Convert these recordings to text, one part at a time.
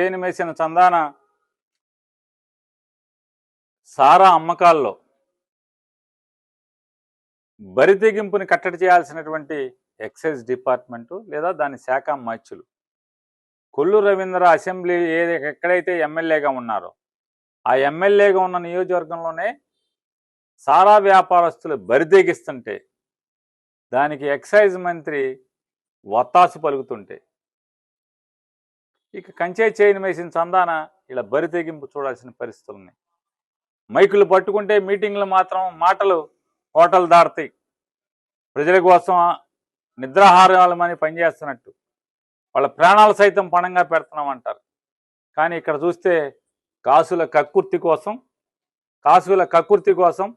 చేయనిమేసిన చందాన సారా అమ్మకాల్లో బరితెగింపుని కట్టడి చేయాల్సినటువంటి ఎక్సైజ్ డిపార్ట్మెంటు లేదా దాని శాఖ మచ్చులు కొల్లు రవీంద్ర అసెంబ్లీ ఎక్కడైతే ఎమ్మెల్యేగా ఉన్నారో ఆ ఎమ్మెల్యేగా ఉన్న నియోజకవర్గంలోనే సారా వ్యాపారస్తులు బరితెగిస్తుంటే దానికి ఎక్సైజ్ మంత్రి వత్తాసు పలుకుతుంటే ఇక కంచే చేయని వేసిన చందాన ఇలా బరితెగింపు చూడాల్సిన పరిస్థితులు ఉన్నాయి. మైకులు పట్టుకుంటే మీటింగ్లు మాత్రం మాటలు హోటల్ దాడతాయి. ప్రజల కోసం నిద్రాహారాలమని పనిచేస్తున్నట్టు వాళ్ళ ప్రాణాలు సైతం పణంగా పెడుతున్నామంటారు. కానీ ఇక్కడ చూస్తే కాసుల కక్కుర్తి కోసం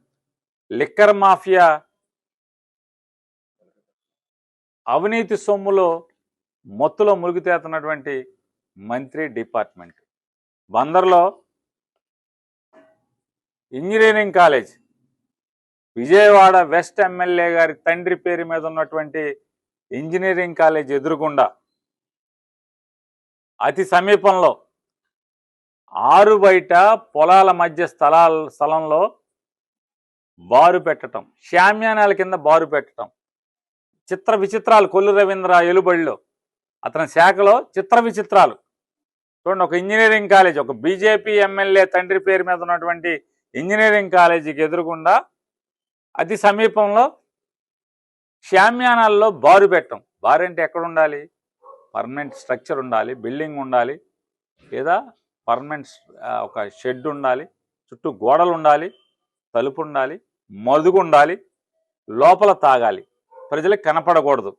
లిక్కర్ మాఫియా అవినీతి సొమ్ములో మొత్తులో మునిగితేతున్నటువంటి మంత్రి డిపార్ట్మెంట్. బందర్లో engineering college, Vijayawada west MLA గారి తండ్రి పేరు మీద ఉన్నటువంటి ఇంజనీరింగ్ కాలేజ్ ఎదురుగుండా అతి సమీపంలో ఆరు బయట పొలాల మధ్య స్థలంలో బారు పెట్టడం, షామ్యానాల కింద బారు పెట్టడం, చిత్ర విచిత్రాలు. కొల్లు రవీంద్ర ఎలుబడిలో అతని శాఖలో చిత్ర విచిత్రాలు చూడండి. ఒక ఇంజనీరింగ్ కాలేజ్, ఒక బీజేపీ ఎమ్మెల్యే తండ్రి పేరు మీద ఉన్నటువంటి ఇంజనీరింగ్ కాలేజీకి ఎదురుగుండా అతి సమీపంలో షామ్యానాల్లో బారు పెట్టడం. బారు అంటే ఎక్కడ ఉండాలి? పర్మనెంట్ స్ట్రక్చర్ ఉండాలి, బిల్డింగ్ ఉండాలి, లేదా పర్మనెంట్ ఒక షెడ్ ఉండాలి, చుట్టూ గోడలు ఉండాలి, తలుపు ఉండాలి, మదుగు ఉండాలి, లోపల తాగాలి, ప్రజలకు కనపడకూడదు.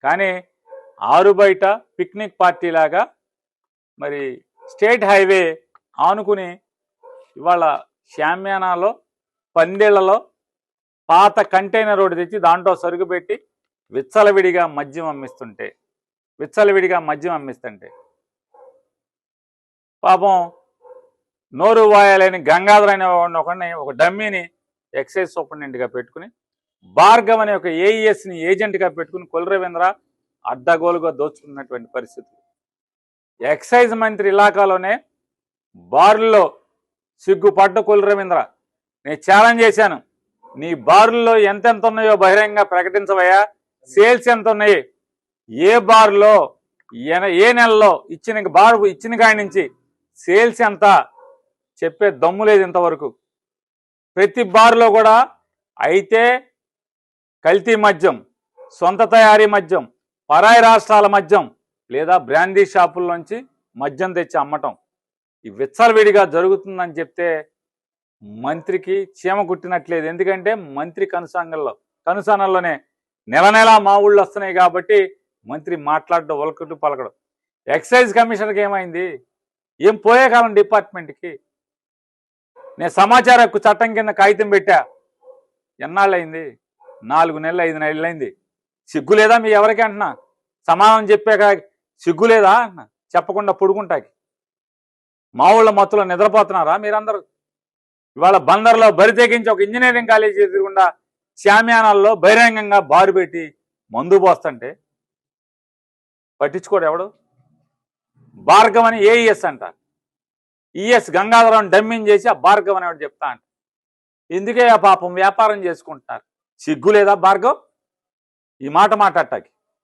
కానీ ఆరు బయట పిక్నిక్ పార్టీ లాగా మరి స్టేట్ హైవే ఆనుకుని ఇవాళ షామ్యానాలో పందేళ్లలో పాత కంటైనర్ రోడ్డు తెచ్చి దాంట్లో సరుకు పెట్టి విచ్చలవిడిగా మద్యం అమ్మిస్తుంటే పాపం నోరు వాయాలని గంగాధర్ అనే ఒకడిని, ఒక డమ్మీని ఎక్సైజ్ సూపరింటెండెంట్గా పెట్టుకుని, భార్గవ్ అనే ఒక ఏఈఎస్ని ఏజెంట్గా పెట్టుకుని కొల్లు రవీంద్ర అడ్డగోలుగా దోచుకున్నటువంటి పరిస్థితి. ఎక్సైజ్ మంత్రి ఇలాకాలోనే బారుల్లో సిగ్గుపడ్డ కొల్లు రవీంద్ర, నేను ఛాలెంజ్ చేశాను, నీ బారుల్లో ఎంతెంత ఉన్నాయో బహిరంగంగా ప్రకటించవయ్యా. సేల్స్ ఎంత ఉన్నాయి, ఏ బారులో ఏ నెలలో ఇచ్చిన కాడి నుంచి సేల్స్ ఎంత చెప్పే దమ్ము లేదు ఇంతవరకు. ప్రతి బారులో కూడా అయితే కల్తీ మద్యం, సొంత తయారీ మద్యం, పరాయి రాష్ట్రాల మద్యం, లేదా బ్రాందీ షాపుల్లోంచి మద్యం తెచ్చి అమ్మటం, ఈ విచ్చలవిడిగా జరుగుతుందని చెప్తే మంత్రికి చీమ కుట్టినట్లేదు. ఎందుకంటే మంత్రి కనుసనల్లోనే నెల మా ఊళ్ళు వస్తున్నాయి కాబట్టి మంత్రి మాట్లాడడం, ఒలకట్టు పలకడం. ఎక్సైజ్ కమిషనర్కి ఏమైంది? ఏం పోయే కాలం డిపార్ట్మెంట్కి? నేను సమాచార హక్కు చట్టం కింద కాగితం పెట్టా, ఎన్నాళ్ళు అయింది? 4 నెలలు 5 నెలలు అయింది. సిగ్గు లేదా మీ ఎవరికి అంటున్నా? సమాధానం చెప్పాక సిగ్గు లేదా అంటున్నా? చెప్పకుండా పొడుకుంటాకి మా ఊళ్ళో మొత్తంలో నిద్రపోతున్నారా మీరందరూ? ఇవాళ బందర్లో బరితెగించి ఒక ఇంజనీరింగ్ కాలేజీ ఎదురుగుండా షామ్యానాల్లో బహిరంగంగా బారు పెట్టి మందు పోస్తుంటే పట్టించుకోడు ఎవడు. భార్గవ్ అని ఏఈఎస్ అంట, ఈఎస్ గంగాధరం డమ్మింగ్ చేసి ఆ భార్గవ్ అనేవాడు చెప్తా అంట. ఎందుకే ఆ పాపం వ్యాపారం చేసుకుంటున్నారు? సిగ్గు లేదా భార్గవ్ ఈ మాట మాట్లాడటానికి?